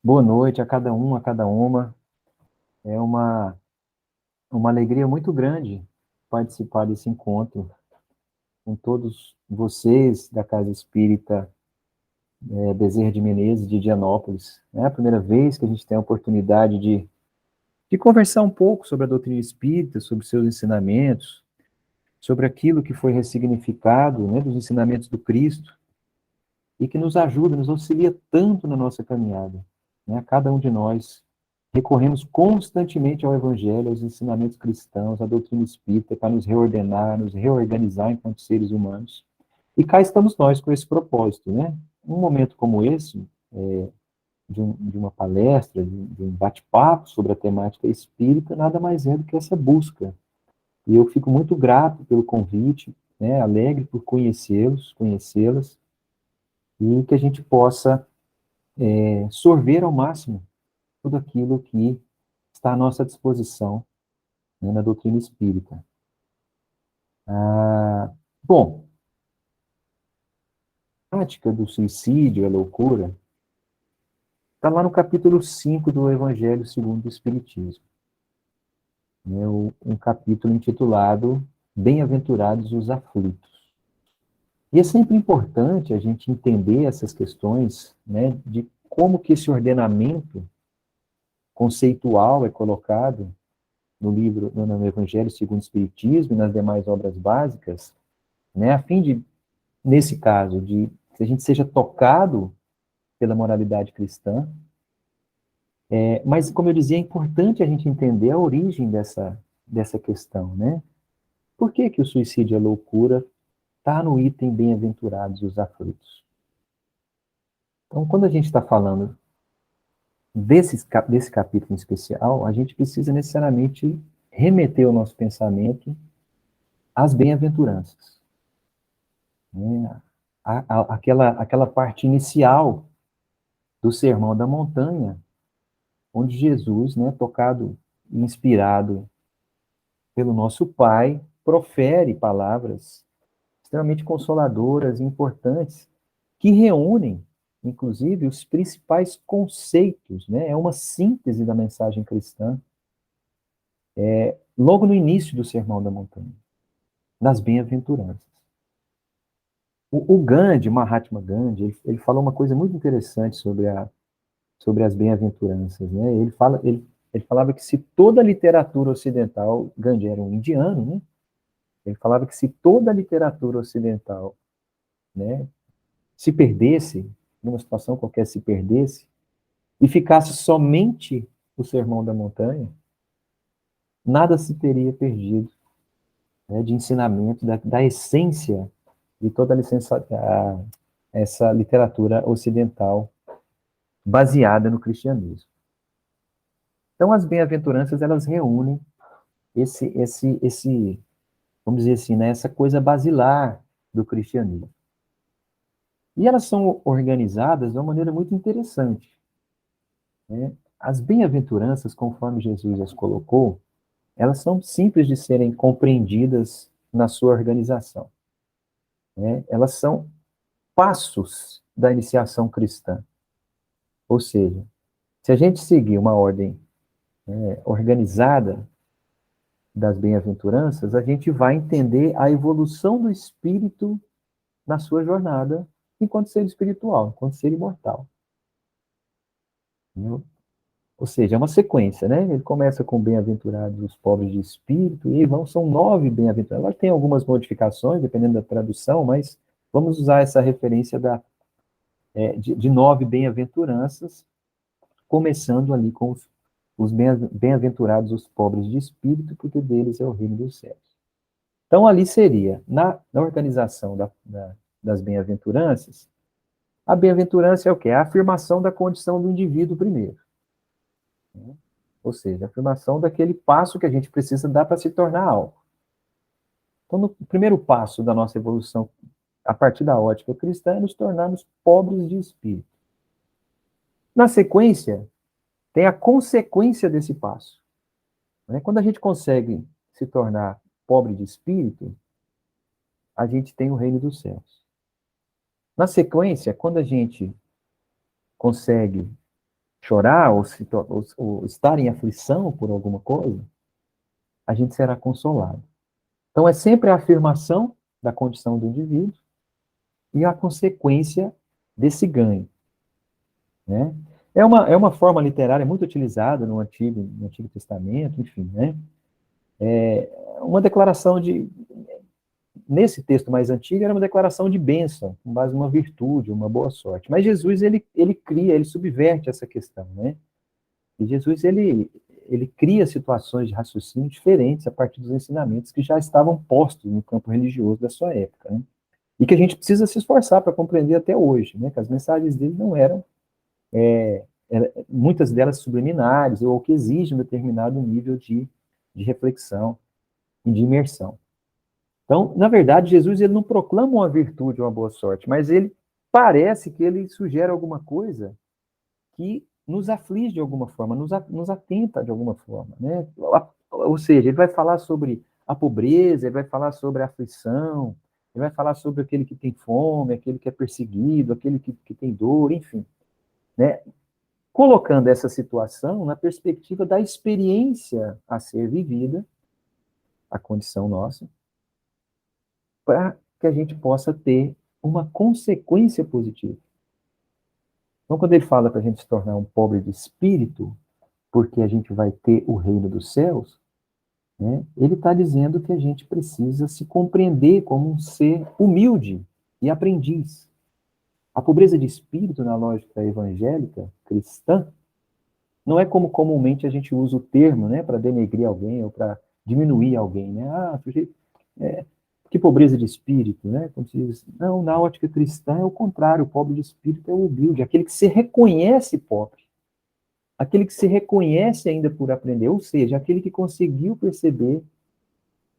Boa noite a cada um, a cada uma. É uma alegria muito grande participar desse encontro com todos vocês da Casa Espírita Bezerra de Menezes, de Dianópolis. É a primeira vez que a gente tem a oportunidade de conversar um pouco sobre a doutrina espírita, sobre seus ensinamentos, sobre aquilo que foi ressignificado, né, dos ensinamentos do Cristo, e que nos ajuda, nos auxilia tanto na nossa caminhada, né? Cada um de nós recorremos constantemente ao Evangelho, aos ensinamentos cristãos, à doutrina espírita, para nos reordenar, nos reorganizar enquanto seres humanos. E cá estamos nós com esse propósito, né? Um momento como esse, de uma palestra, de um bate-papo sobre a temática espírita, nada mais é do que essa busca. E eu fico muito grato pelo convite, né? Alegre por conhecê-los, conhecê-las, e que a gente possa sorver ao máximo tudo aquilo que está à nossa disposição, né, na doutrina espírita. Bom, a prática do suicídio, a loucura, está lá no capítulo 5 do Evangelho segundo o Espiritismo. Né, um capítulo intitulado Bem-aventurados os aflitos. E é sempre importante a gente entender essas questões, né, de como que esse ordenamento conceitual é colocado no livro, no Evangelho segundo o Espiritismo e nas demais obras básicas, né, a fim de, nesse caso, de que a gente seja tocado pela moralidade cristã, mas, como eu dizia, é importante a gente entender a origem dessa questão, né? Por que que o suicídio e a loucura está no item bem-aventurados os aflitos? Então, quando a gente está falando desse capítulo em especial, a gente precisa necessariamente remeter o nosso pensamento às bem-aventuranças, né? Aquela parte inicial do Sermão da Montanha, onde Jesus, né, tocado e inspirado pelo nosso Pai, profere palavras extremamente consoladoras e importantes, que reúnem, inclusive, os principais conceitos, né? É uma síntese da mensagem cristã, logo no início do Sermão da Montanha, nas bem-aventuranças. O Gandhi, Mahatma Gandhi, ele falou uma coisa muito interessante sobre as bem-aventuranças, né? Ele falava que se toda a literatura ocidental, Gandhi era um indiano, né? Ele falava que se toda a literatura ocidental, né, se perdesse, numa situação qualquer se perdesse, e ficasse somente o Sermão da Montanha, nada se teria perdido, né, de ensinamento, da essência de toda essa literatura ocidental baseada no cristianismo. Então, as bem-aventuranças, elas reúnem esse, vamos dizer assim, né, essa coisa basilar do cristianismo. E elas são organizadas de uma maneira muito interessante, né? As bem-aventuranças, conforme Jesus as colocou, elas são simples de serem compreendidas na sua organização, né? Elas são passos da iniciação cristã. Ou seja, se a gente seguir uma ordem, organizada das bem-aventuranças, a gente vai entender a evolução do espírito na sua jornada enquanto ser espiritual, enquanto ser imortal. Entendeu? Ou seja, é uma sequência, né? Ele começa com bem-aventurados os pobres de espírito, e são 9 bem-aventurados. Ela tem algumas modificações, dependendo da tradução, mas vamos usar essa referência de 9 bem-aventuranças, começando ali com os bem-aventurados os pobres de espírito, porque deles é o reino dos céus. Então, ali seria, na organização das bem-aventuranças, a bem-aventurança é o quê? A afirmação da condição do indivíduo primeiro. Ou seja, a afirmação daquele passo que a gente precisa dar para se tornar algo. Então, no primeiro passo da nossa evolução, a partir da ótica cristã, é nos tornarmos pobres de espírito. Na sequência, tem a consequência desse passo. Quando a gente consegue se tornar pobre de espírito, a gente tem o reino dos céus. Na sequência, quando a gente consegue chorar ou estar em aflição por alguma coisa, a gente será consolado. Então, é sempre a afirmação da condição do indivíduo e a consequência desse ganho, né? É uma forma literária muito utilizada no Antigo Testamento, enfim, né? É uma declaração nesse texto mais antigo, era uma declaração de bênção, com base numa virtude, uma boa sorte. Mas Jesus, ele subverte essa questão, né? E Jesus, ele cria situações de raciocínio diferentes a partir dos ensinamentos que já estavam postos no campo religioso da sua época, né? E que a gente precisa se esforçar para compreender até hoje, né? Que as mensagens dele não eram, muitas delas subliminares, ou que exigem um determinado nível de reflexão e de imersão. Então, na verdade, Jesus ele não proclama uma virtude ou uma boa sorte, mas ele parece que ele sugere alguma coisa que nos aflige de alguma forma, nos atenta de alguma forma, né? Ou seja, ele vai falar sobre a pobreza, ele vai falar sobre a aflição, ele vai falar sobre aquele que tem fome, aquele que é perseguido, aquele que tem dor, enfim, né? Colocando essa situação na perspectiva da experiência a ser vivida, a condição nossa, para que a gente possa ter uma consequência positiva. Então, quando ele fala para a gente se tornar um pobre de espírito, porque a gente vai ter o reino dos céus, né, ele está dizendo que a gente precisa se compreender como um ser humilde e aprendiz. A pobreza de espírito, na lógica evangélica, cristã, não é como comumente a gente usa o termo, né, para denegrir alguém ou para diminuir alguém, né? Sujeito, que pobreza de espírito, né? Como se diz, não, na ótica cristã é o contrário, o pobre de espírito é o humilde, aquele que se reconhece pobre, aquele que se reconhece ainda por aprender, ou seja, aquele que conseguiu perceber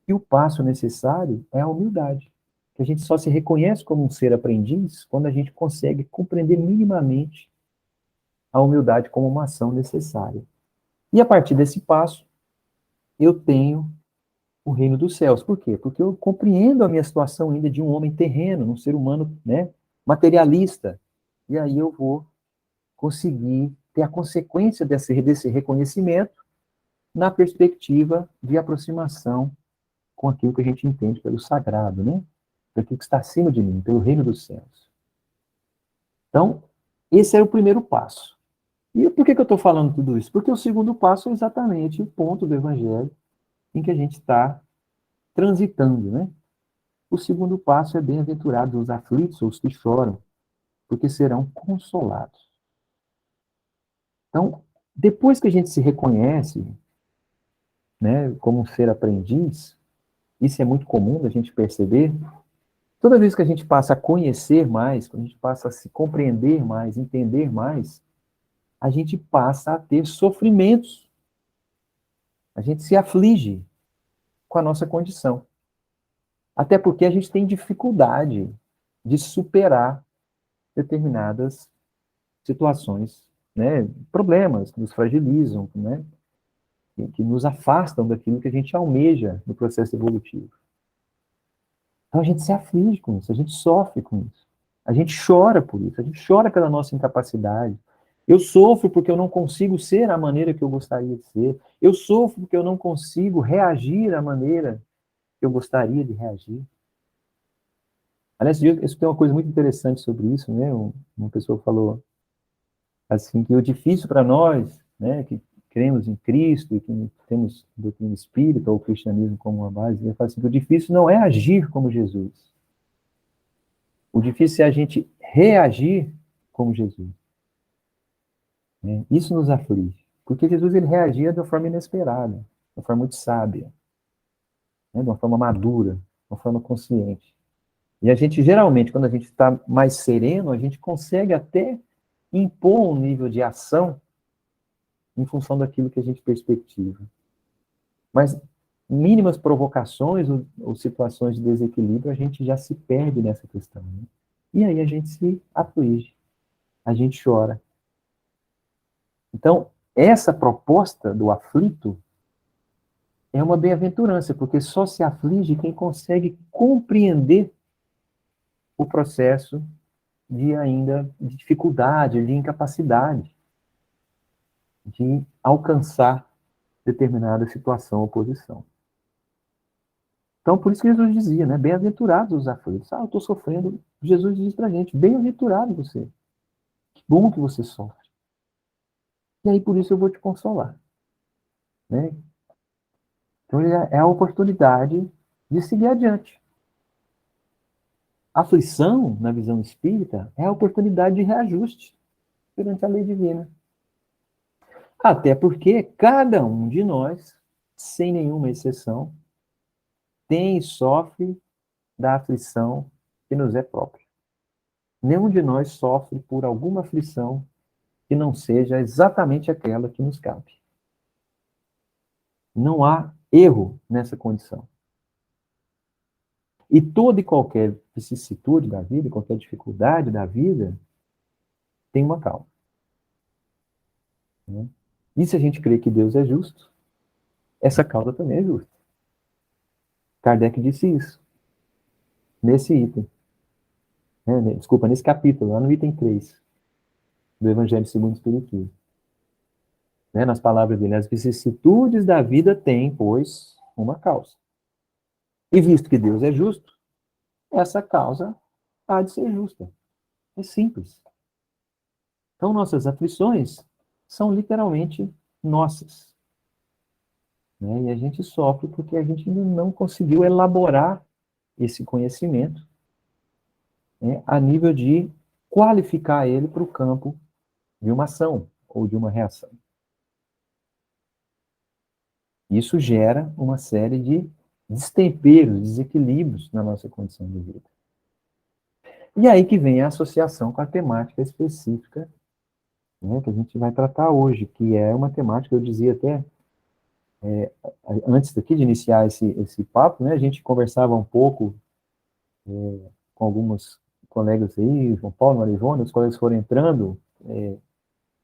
que o passo necessário é a humildade, que a gente só se reconhece como um ser aprendiz quando a gente consegue compreender minimamente a humildade como uma ação necessária. E a partir desse passo, eu tenho o reino dos céus. Por quê? Porque eu compreendo a minha situação ainda de um homem terreno, um ser humano, né, materialista. E aí eu vou conseguir ter a consequência desse reconhecimento na perspectiva de aproximação com aquilo que a gente entende pelo sagrado, né? Pelo que está acima de mim, pelo reino dos céus. Então, esse é o primeiro passo. E por que eu estou falando tudo isso? Porque o segundo passo é exatamente o ponto do evangelho em que a gente está transitando, né? O segundo passo é bem-aventurados os aflitos ou os que choram, porque serão consolados. Então, depois que a gente se reconhece, né, como um ser aprendiz, isso é muito comum da gente perceber, toda vez que a gente passa a conhecer mais, quando a gente passa a se compreender mais, entender mais, a gente passa a ter sofrimentos. A gente se aflige com a nossa condição. Até porque a gente tem dificuldade de superar determinadas situações, né, problemas que nos fragilizam, né, que nos afastam daquilo que a gente almeja no processo evolutivo. Então a gente se aflige com isso, a gente sofre com isso, a gente chora por isso, a gente chora pela nossa incapacidade. Eu sofro porque eu não consigo ser a maneira que eu gostaria de ser. Eu sofro porque eu não consigo reagir da maneira que eu gostaria de reagir. Aliás, isso tem uma coisa muito interessante sobre isso, né? Uma pessoa falou assim, que o difícil para nós, né, que cremos em Cristo e que temos doutrina espírita ou o cristianismo como uma base, ele fala assim, que o difícil não é agir como Jesus. O difícil é a gente reagir como Jesus. Né? Isso nos aflige. Porque Jesus ele reagia de uma forma inesperada, de uma forma muito sábia, né, de uma forma madura, de uma forma consciente. E a gente, geralmente, quando a gente está mais sereno, a gente consegue até impor um nível de ação em função daquilo que a gente perspectiva. Mas mínimas provocações ou situações de desequilíbrio, a gente já se perde nessa questão. Né? E aí a gente se aflige, a gente chora. Então, essa proposta do aflito é uma bem-aventurança, porque só se aflige quem consegue compreender o processo de dificuldade, de incapacidade. de alcançar determinada situação ou posição. Então, por isso que Jesus dizia, né? Bem-aventurados os aflitos. Eu estou sofrendo. Jesus diz pra gente, bem-aventurado você. Que bom que você sofre. E aí, por isso, eu vou te consolar. Né? Então, é a oportunidade de seguir adiante. A aflição, na visão espírita, é a oportunidade de reajuste perante a lei divina. Até porque cada um de nós, sem nenhuma exceção, tem e sofre da aflição que nos é própria. Nenhum de nós sofre por alguma aflição que não seja exatamente aquela que nos cabe. Não há erro nessa condição. E toda e qualquer vicissitude da vida, qualquer dificuldade da vida, tem uma causa. Né? E se a gente crê que Deus é justo, essa causa também é justa. Kardec disse isso, nesse item. Desculpa, nesse capítulo, lá no item 3 do Evangelho segundo o Espiritismo. Nas palavras dele, as vicissitudes da vida têm, pois, uma causa. E visto que Deus é justo, essa causa há de ser justa. É simples. Então, nossas aflições são literalmente nossas. Né? E a gente sofre porque a gente não conseguiu elaborar esse conhecimento, né, a nível de qualificar ele para o campo de uma ação ou de uma reação. Isso gera uma série de destemperos, desequilíbrios na nossa condição de vida. E aí que vem a associação com a temática específica, né, que a gente vai tratar hoje, que é uma temática, eu dizia até, antes daqui de iniciar esse papo, né, a gente conversava um pouco com alguns colegas aí, João Paulo, Maria Ivone, os colegas foram entrando,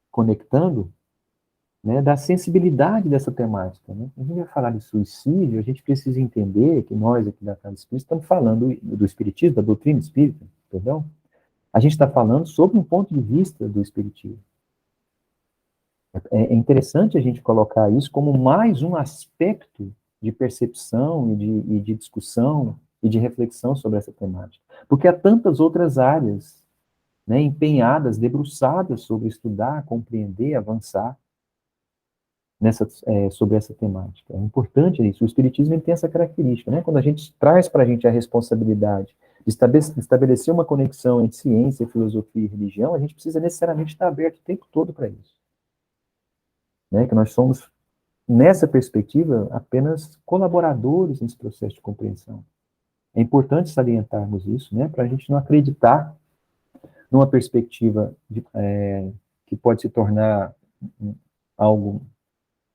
conectando, né, da sensibilidade dessa temática. Né? A gente vai falar de suicídio, a gente precisa entender que nós aqui da Casa Espírita estamos falando do Espiritismo, da doutrina espírita, entendeu? A gente está falando sobre um ponto de vista do Espiritismo. É interessante a gente colocar isso como mais um aspecto de percepção e de discussão e de reflexão sobre essa temática. Porque há tantas outras áreas, né, empenhadas, debruçadas sobre estudar, compreender, avançar sobre essa temática. É importante isso. O Espiritismo tem essa característica. Né? Quando a gente traz para a gente a responsabilidade de estabelecer uma conexão entre ciência, filosofia e religião, a gente precisa necessariamente estar aberto o tempo todo para isso. Né? Que nós somos, nessa perspectiva, apenas colaboradores nesse processo de compreensão. É importante salientarmos isso, né? Para a gente não acreditar numa perspectiva que pode se tornar algo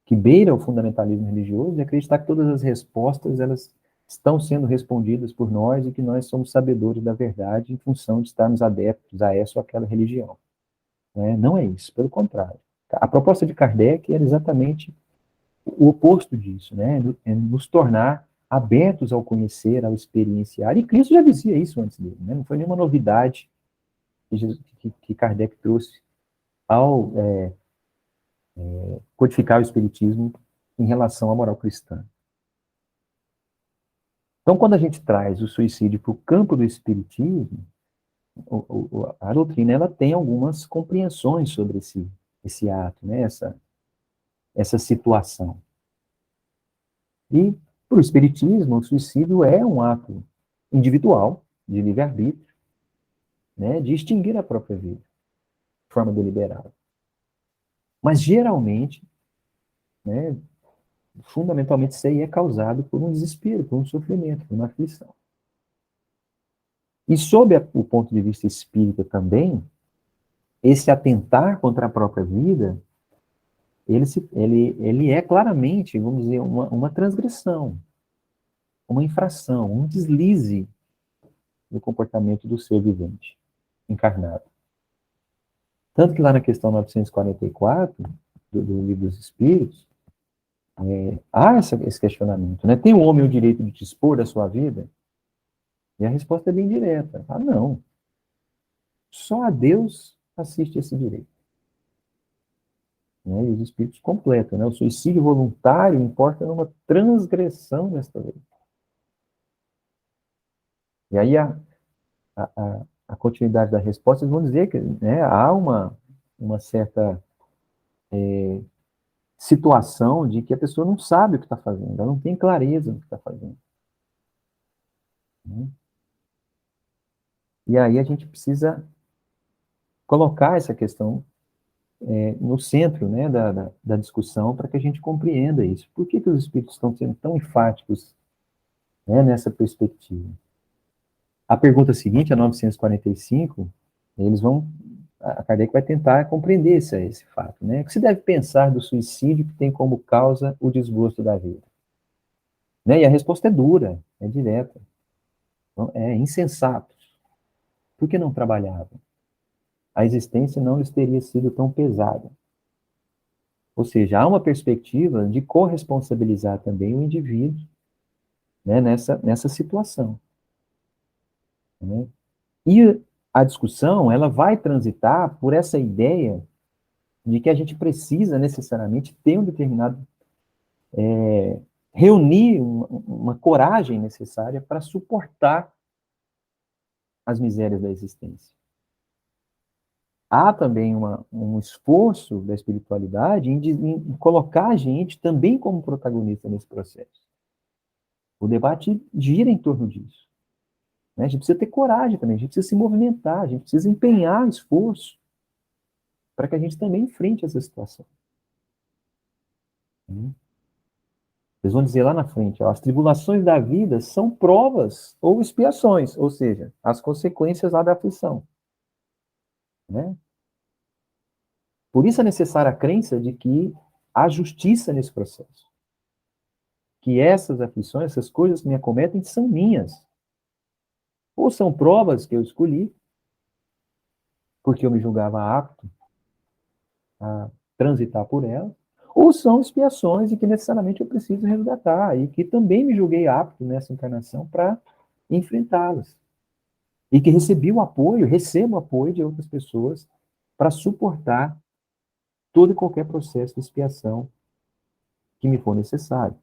que beira o fundamentalismo religioso e acreditar que todas as respostas elas estão sendo respondidas por nós e que nós somos sabedores da verdade em função de estarmos adeptos a essa ou aquela religião. Né? Não é isso, pelo contrário. A proposta de Kardec era exatamente o oposto disso, né? É nos tornar abertos ao conhecer, ao experienciar. E Cristo já dizia isso antes dele, né? Não foi nenhuma novidade que Kardec trouxe ao codificar o Espiritismo em relação à moral cristã. Então, quando a gente traz o suicídio para o campo do Espiritismo, a doutrina ela tem algumas compreensões sobre esse ato, né? essa situação. E, para o Espiritismo, o suicídio é um ato individual, de livre-arbítrio, né, de extinguir a própria vida, de forma deliberada. Mas, geralmente, né, fundamentalmente, isso aí é causado por um desespero, por um sofrimento, por uma aflição. E, sob o ponto de vista espírita também, esse atentar contra a própria vida, ele é claramente, vamos dizer, uma transgressão, uma infração, um deslize do comportamento do ser vivente, encarnado. Tanto que lá na questão 944, do Livro dos Espíritos, há esse questionamento, né? Tem o homem o direito de dispor da sua vida? E a resposta é bem direta. Ah, não. Só a Deus assiste esse direito. né? E os espíritos completam, né? O suicídio voluntário importa numa transgressão desta lei. E aí a continuidade da resposta, eles vão dizer que, né, há uma certa situação de que a pessoa não sabe o que está fazendo, ela não tem clareza do que está fazendo. Né? E aí a gente precisa colocar essa questão no centro, né, da discussão para que a gente compreenda isso. Por que os espíritos estão sendo tão enfáticos, né, nessa perspectiva? A pergunta seguinte, a 945, eles vão, a Kardec vai tentar compreender esse fato, né? O que se deve pensar do suicídio que tem como causa o desgosto da vida? Né? E a resposta é dura, é direta. Então, é insensatos. Por que não trabalhavam? A existência não lhes teria sido tão pesada. Ou seja, há uma perspectiva de corresponsabilizar também o indivíduo, né, nessa situação. Né? E a discussão, ela vai transitar por essa ideia de que a gente precisa necessariamente ter um determinado, reunir uma coragem necessária para suportar as misérias da existência. Há também um esforço da espiritualidade em colocar a gente também como protagonista nesse processo. O debate gira em torno disso. Né? A gente precisa ter coragem também, a gente precisa se movimentar, a gente precisa empenhar esforço para que a gente também enfrente essa situação. Eles vão dizer lá na frente, ó, as tribulações da vida são provas ou expiações, ou seja, as consequências lá da aflição. Né? Por isso é necessária a crença de que há justiça nesse processo. Que essas aflições, essas coisas que me acometem são minhas. Ou são provas que eu escolhi, porque eu me julgava apto a transitar por elas, ou são expiações e que necessariamente eu preciso resgatar, e que também me julguei apto nessa encarnação para enfrentá-las. E que recebi o apoio, recebo o apoio de outras pessoas para suportar todo e qualquer processo de expiação que me for necessário.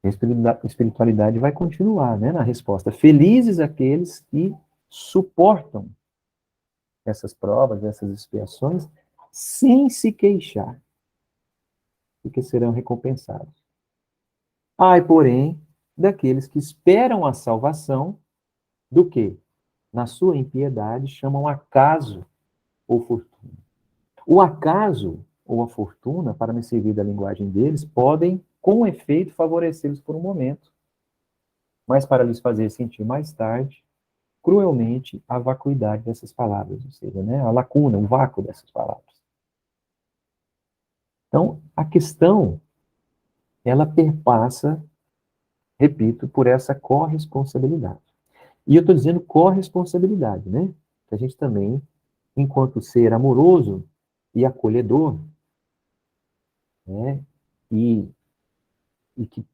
A espiritualidade vai continuar, né, na resposta. Felizes aqueles que suportam essas provas, essas expiações, sem se queixar, porque serão recompensados. Ai, porém, daqueles que esperam a salvação, do que, na sua impiedade, chamam acaso ou fortuna. O acaso ou a fortuna, para me servir da linguagem deles, podem, com efeito, favorecê-los por um momento, mas para lhes fazer sentir mais tarde, cruelmente, a vacuidade dessas palavras, ou seja, né, a lacuna, o vácuo dessas palavras. Então, a questão, ela perpassa, repito, por essa corresponsabilidade. E eu estou dizendo corresponsabilidade, né? Que a gente também, enquanto ser amoroso e acolhedor, né, e, e que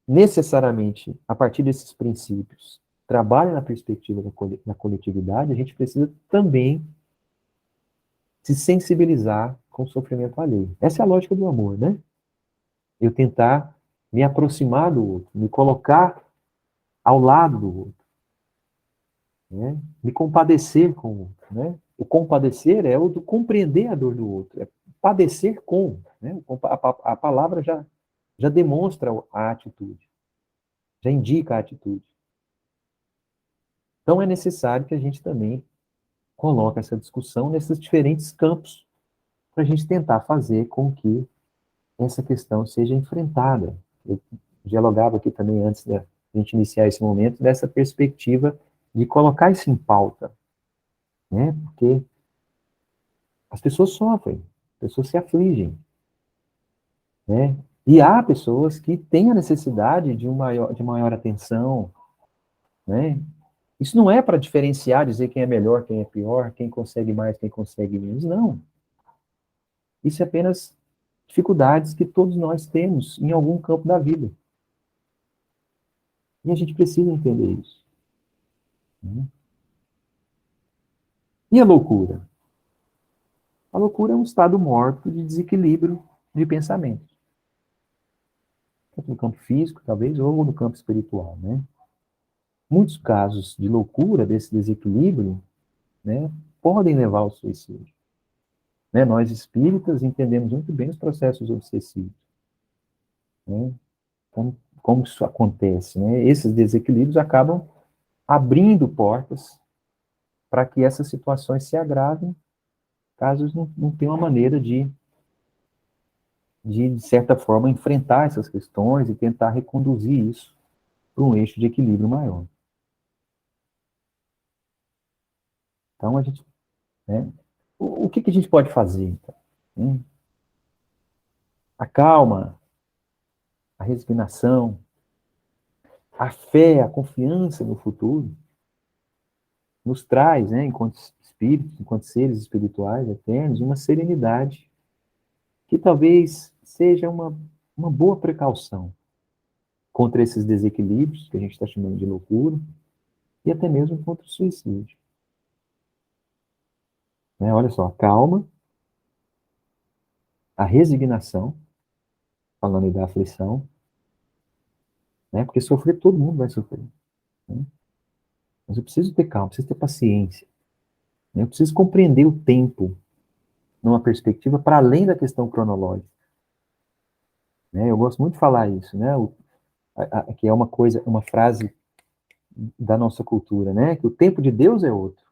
necessariamente, a partir desses princípios, trabalha na perspectiva da coletividade, a gente precisa também se sensibilizar com o sofrimento alheio. Essa é a lógica do amor, né? Eu tentar me aproximar do outro, me colocar ao lado do outro, né? Me compadecer com o outro, né? O compadecer é o do compreender a dor do outro, é padecer com, né? A palavra já demonstra a atitude, já indica a atitude. Então é necessário que a gente também coloque essa discussão nesses diferentes campos para a gente tentar fazer com que essa questão seja enfrentada. Eu dialogava aqui também antes da gente iniciar esse momento dessa perspectiva de colocar isso em pauta, né? Porque as pessoas sofrem, as pessoas se afligem, né? E há pessoas que têm a necessidade de maior atenção, né? Isso não é para diferenciar, dizer quem é melhor, quem é pior, quem consegue mais, quem consegue menos, não. Isso é apenas dificuldades que todos nós temos em algum campo da vida. E a gente precisa entender isso. Né? E a loucura? A loucura é um estado morto de desequilíbrio de pensamento. Tanto no campo físico, talvez, ou no campo espiritual, né? Muitos casos de loucura, desse desequilíbrio, né, podem levar ao suicídio. Né? Nós espíritas entendemos muito bem os processos obsessivos. Né? Como isso acontece? Né? Esses desequilíbrios acabam abrindo portas para que essas situações se agravem, caso não tenham uma maneira de certa forma, enfrentar essas questões e tentar reconduzir isso para um eixo de equilíbrio maior. Então, a gente, né, o que a gente pode fazer, então? Né? A calma, a resignação, a fé, a confiança no futuro, nos traz, né, enquanto espíritos, enquanto seres espirituais eternos, uma serenidade que talvez seja uma boa precaução contra esses desequilíbrios, que a gente está chamando de loucura, e até mesmo contra o suicídio. Né? Olha só, a calma, a resignação, falando da aflição, né? Porque sofrer, todo mundo vai sofrer. Né? Mas eu preciso ter calma, preciso ter paciência. Né? Eu preciso compreender o tempo numa perspectiva para além da questão cronológica. Né? Eu gosto muito de falar isso, né? Que é uma coisa, uma frase da nossa cultura, né? Que o tempo de Deus é outro.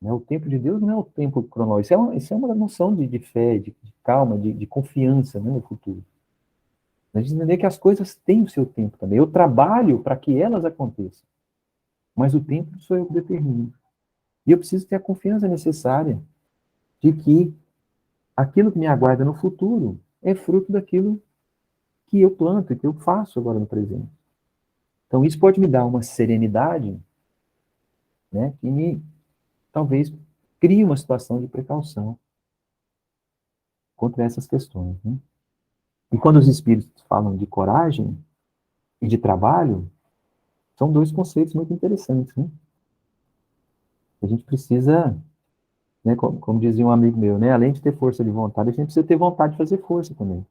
Né? O tempo de Deus não é o tempo cronológico. Isso é uma noção de fé, de calma, de confiança, né, no futuro. A gente entender que as coisas têm o seu tempo também. Eu trabalho para que elas aconteçam. Mas o tempo sou eu que determino. E eu preciso ter a confiança necessária de que aquilo que me aguarda no futuro é fruto daquilo que eu planto e que eu faço agora no presente. Então, isso pode me dar uma serenidade, né, que me, talvez, crie uma situação de precaução contra essas questões. Né? E quando os espíritos falam de coragem e de trabalho, são dois conceitos muito interessantes. Né? A gente precisa, né, como dizia um amigo meu, né, além de ter força de vontade, a gente precisa ter vontade de fazer força também.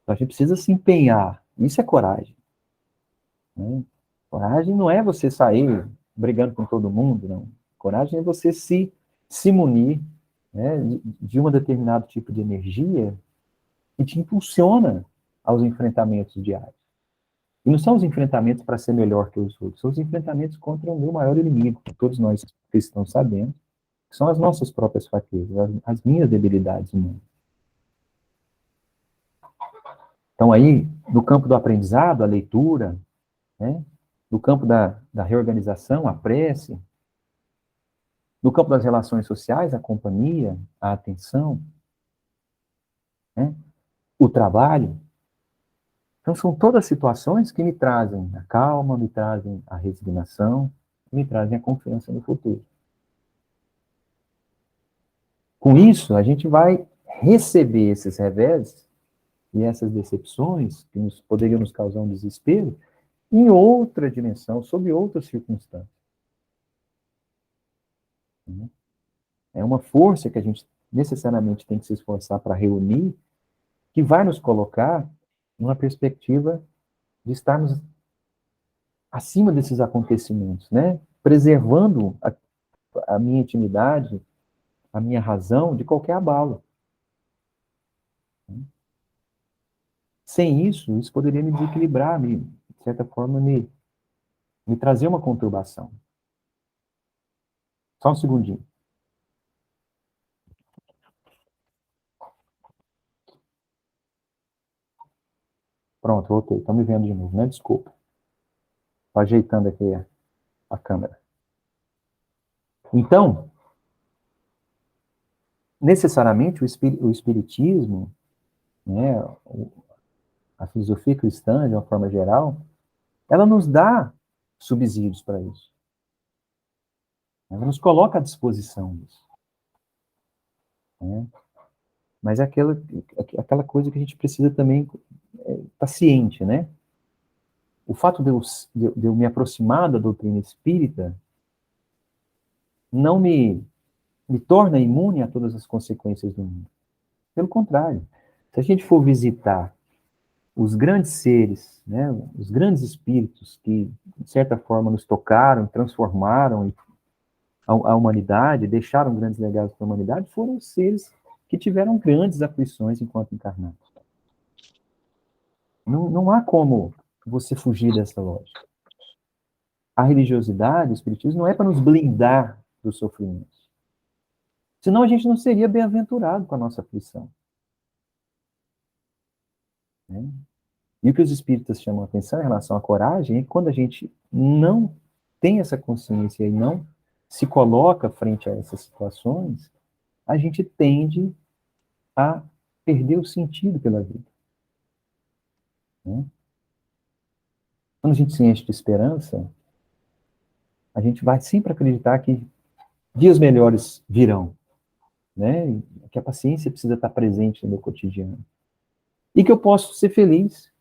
Então, a gente precisa se empenhar. Isso é coragem. Né? Coragem não é você sair brigando com todo mundo, não. Coragem é você se munir, né, de um determinado tipo de energia que te impulsiona aos enfrentamentos diários. E não são os enfrentamentos para ser melhor que os outros, são os enfrentamentos contra o meu maior inimigo, que todos nós cristãos sabemos, que são as nossas próprias fraquezas, as minhas debilidades humanas. Então, aí, no campo do aprendizado, a leitura, né? No campo da reorganização, a prece, no campo das relações sociais, a companhia, a atenção, né? O trabalho. Então, são todas situações que me trazem a calma, me trazem a resignação, me trazem a confiança no futuro. Com isso, a gente vai receber esses revés e essas decepções que poderiam nos causar um desespero em outra dimensão, sob outras circunstâncias. É uma força que a gente necessariamente tem que se esforçar para reunir, que vai nos colocar numa perspectiva de estarmos acima desses acontecimentos, né? Preservando a minha intimidade, a minha razão de qualquer abalo. Sem isso, isso poderia me desequilibrar, de certa forma, me trazer uma conturbação. Só um segundinho. Pronto, voltei. Estão me vendo de novo, né? Desculpa. Estou ajeitando aqui a câmera. Então, necessariamente, o espiritismo, né, a filosofia cristã, de uma forma geral, ela nos dá subsídios para isso. Ela nos coloca à disposição disso. Né? Mas é aquela coisa que a gente precisa também estar ciente, né? O fato de eu me aproximar da doutrina espírita não me me torna imune a todas as consequências do mundo. Pelo contrário, se a gente for visitar os grandes seres, né, os grandes espíritos que, de certa forma, nos tocaram, transformaram a humanidade, deixaram grandes legados para a humanidade, foram os seres que tiveram grandes aflições enquanto encarnados. Não há como você fugir dessa lógica. A religiosidade, o espiritismo, não é para nos blindar do sofrimento. Senão a gente não seria bem-aventurado com a nossa aflição. Né? E o que os espíritas chamam a atenção em relação à coragem é que quando a gente não tem essa consciência e não se coloca frente a essas situações, a gente tende a perder o sentido pela vida. Né? Quando a gente se enche de esperança, a gente vai sempre acreditar que dias melhores virão, né? Que a paciência precisa estar presente no meu cotidiano. E que eu posso ser feliz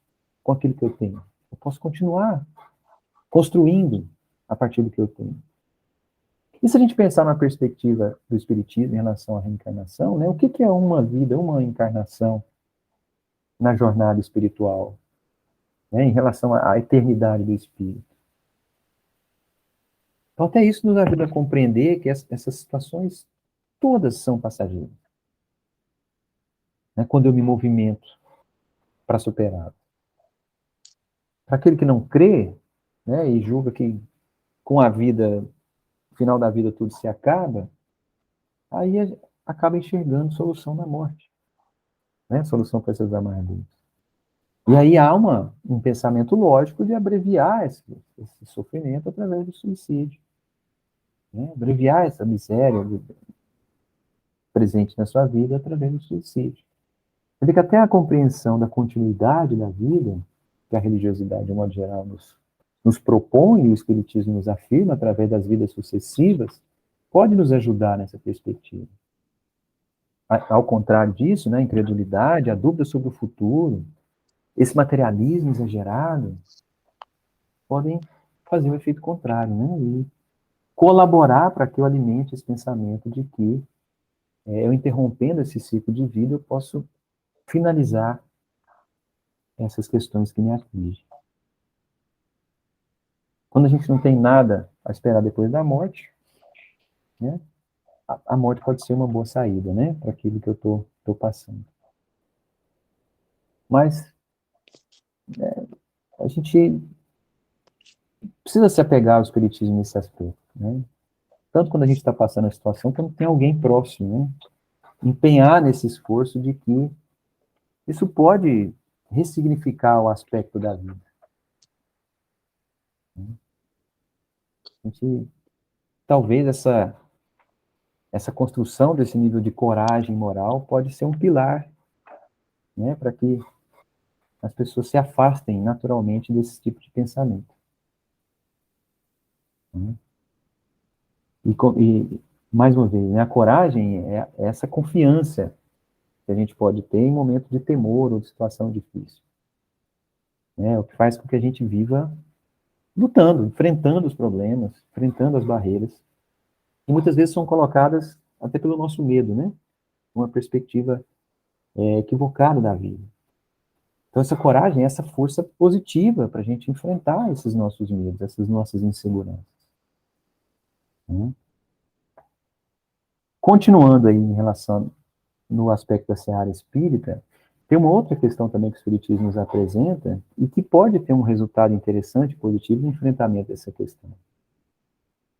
com aquilo que eu tenho. Eu posso continuar construindo a partir do que eu tenho. E se a gente pensar na perspectiva do Espiritismo em relação à reencarnação, né, o que é uma vida, uma encarnação na jornada espiritual, né, em relação à eternidade do Espírito? Então, até isso nos ajuda a compreender que essas situações todas são passageiras. Né, quando eu me movimento para superar. Para aquele que não crê, né, e julga que com a vida, no final da vida tudo se acaba, aí acaba enxergando solução na morte, né, solução para essas amarguras. E aí há um pensamento lógico de abreviar esse sofrimento através do suicídio. Né? Abreviar essa miséria presente na sua vida através do suicídio. Quer dizer que até a compreensão da continuidade da vida, que a religiosidade, de modo geral, nos propõe, e o Espiritismo nos afirma, através das vidas sucessivas, pode nos ajudar nessa perspectiva. Ao contrário disso, né, a incredulidade, a dúvida sobre o futuro, esse materialismo exagerado, podem fazer o efeito contrário, né? E colaborar para que eu alimente esse pensamento de que eu interrompendo esse ciclo de vida, eu posso finalizar essas questões que me afligem. Quando a gente não tem nada a esperar depois da morte, né? A morte pode ser uma boa saída, né? Para aquilo que eu tô passando. Mas a gente precisa se apegar ao espiritismo nesse aspecto, né? Tanto quando a gente está passando a situação, quando tem alguém próximo, né? Empenhar nesse esforço de que isso pode ressignificar o aspecto da vida. A gente, talvez essa construção desse nível de coragem moral pode ser um pilar, né, para que as pessoas se afastem naturalmente desse tipo de pensamento. Né? E, mais uma vez, né, a coragem é essa confiança que a gente pode ter em momentos de temor ou de situação difícil. Né? O que faz com que a gente viva lutando, enfrentando os problemas, enfrentando as barreiras, que muitas vezes são colocadas até pelo nosso medo, né? Uma perspectiva equivocada da vida. Então, essa coragem é essa força positiva para a gente enfrentar esses nossos medos, essas nossas inseguranças. Né? Continuando aí em relação no aspecto da seara espírita, tem uma outra questão também que o Espiritismo nos apresenta e que pode ter um resultado interessante, positivo, no enfrentamento dessa questão.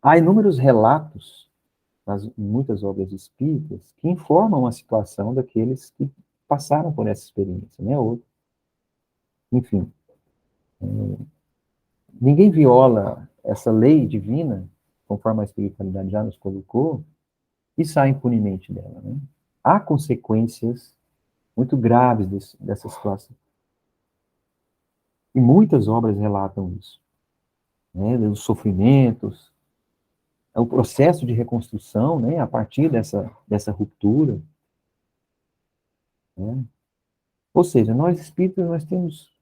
Há inúmeros relatos, nas muitas obras espíritas, que informam a situação daqueles que passaram por essa experiência, né? Ou, enfim, ninguém viola essa lei divina, conforme a espiritualidade já nos colocou, e sai impunemente dela, né? Há consequências muito graves dessa situação. E muitas obras relatam isso, né? Os sofrimentos, o processo de reconstrução, né? A partir dessa ruptura, né? Ou seja, nós espíritas, nós temos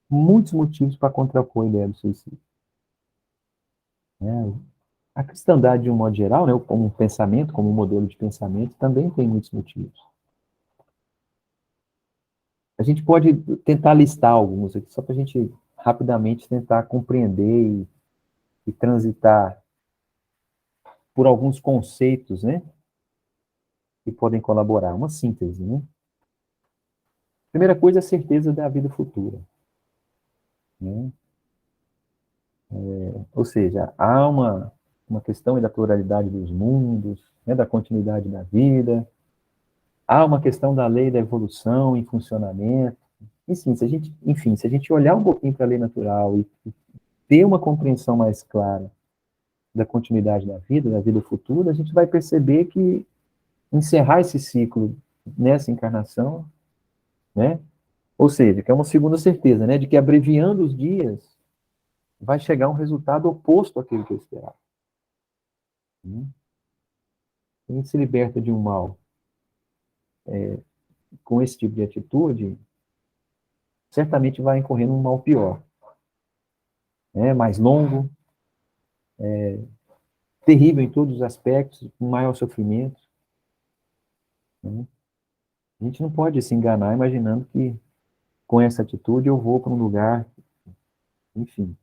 muitos motivos para contrapor a ideia do suicídio. Né? A cristandade, de um modo geral, né, como um pensamento, como um modelo de pensamento, também tem muitos motivos. A gente pode tentar listar alguns aqui, só para a gente rapidamente tentar compreender e transitar por alguns conceitos, né, que podem colaborar. Uma síntese, né? Primeira coisa é a certeza da vida futura, né? Ou seja, há uma questão da pluralidade dos mundos, né, da continuidade da vida, há uma questão da lei da evolução em funcionamento. Enfim, se a gente olhar um pouquinho para a lei natural e ter uma compreensão mais clara da continuidade da vida futura, a gente vai perceber que encerrar esse ciclo nessa encarnação, né? Ou seja, que é uma segunda certeza, né? De que abreviando os dias vai chegar um resultado oposto àquele que eu esperava. Quem se liberta de um mal com esse tipo de atitude, certamente vai incorrer num mal pior, né? Mais longo, terrível em todos os aspectos, com maior sofrimento. Né? A gente não pode se enganar imaginando que com essa atitude eu vou para um lugar, enfim.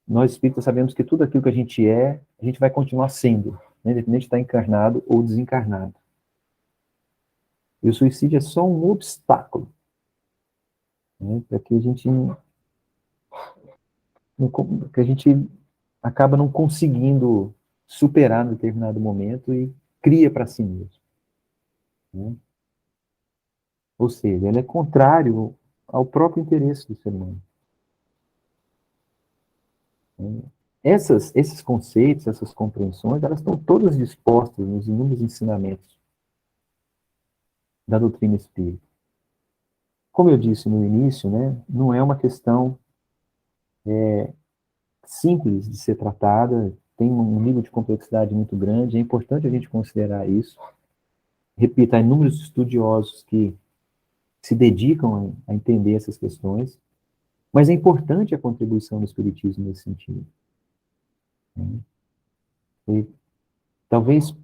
Nós espíritas sabemos que tudo aquilo que a gente é, a gente vai continuar sendo, né? Independente de estar encarnado ou desencarnado. E o suicídio é só um obstáculo, né? Para que a gente que a gente acaba não conseguindo superar em determinado momento e cria para si mesmo. Né? Ou seja, ele é contrário ao próprio interesse do ser humano. Né? Esses conceitos, essas compreensões, elas estão todas dispostas nos inúmeros ensinamentos da doutrina espírita. Como eu disse no início, né, não é uma questão simples de ser tratada, tem um nível de complexidade muito grande, é importante a gente considerar isso. Repito, há inúmeros estudiosos que se dedicam a entender essas questões, mas é importante a contribuição do Espiritismo nesse sentido. Né? E talvez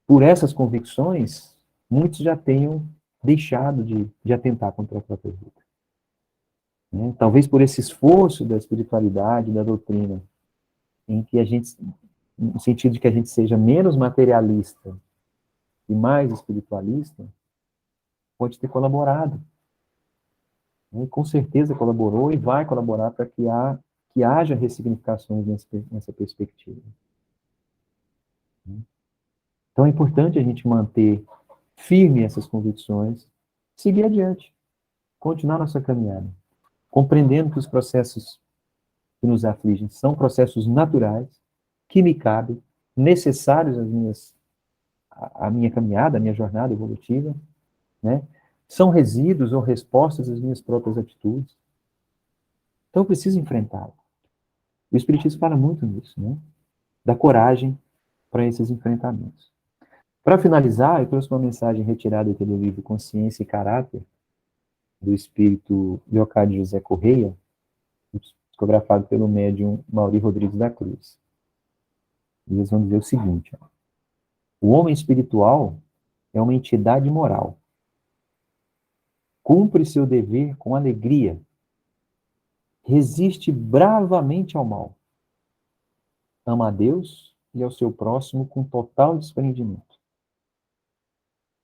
por essas convicções, muitos já tenham deixado de atentar contra a própria vida. Né? Talvez por esse esforço da espiritualidade, da doutrina, em que a gente, no sentido de que a gente seja menos materialista e mais espiritualista, pode ter colaborado. Né? Com certeza colaborou e vai colaborar para que haja ressignificações nessa perspectiva. Né? Então é importante a gente manter firme essas convicções, seguir adiante, continuar nossa caminhada, compreendendo que os processos que nos afligem são processos naturais, que me cabem, necessários à minha caminhada, à minha jornada evolutiva, né? São resíduos ou respostas às minhas próprias atitudes. Então eu preciso enfrentá-lo. O Espiritismo fala muito nisso, né? Da coragem para esses enfrentamentos. Para finalizar, eu trouxe uma mensagem retirada do livro Consciência e Caráter, do espírito Leocádio José Correia, psicografado pelo médium Mauri Rodrigues da Cruz. E eles vão dizer o seguinte: ó, o homem espiritual é uma entidade moral. Cumpre seu dever com alegria. Resiste bravamente ao mal. Ama a Deus e ao seu próximo com total desprendimento.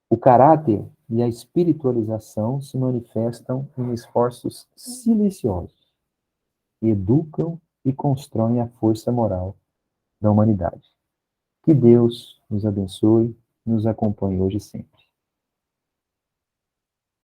O caráter e a espiritualização se manifestam em esforços silenciosos, educam e constroem a força moral da humanidade. Que Deus nos abençoe e nos acompanhe hoje e sempre.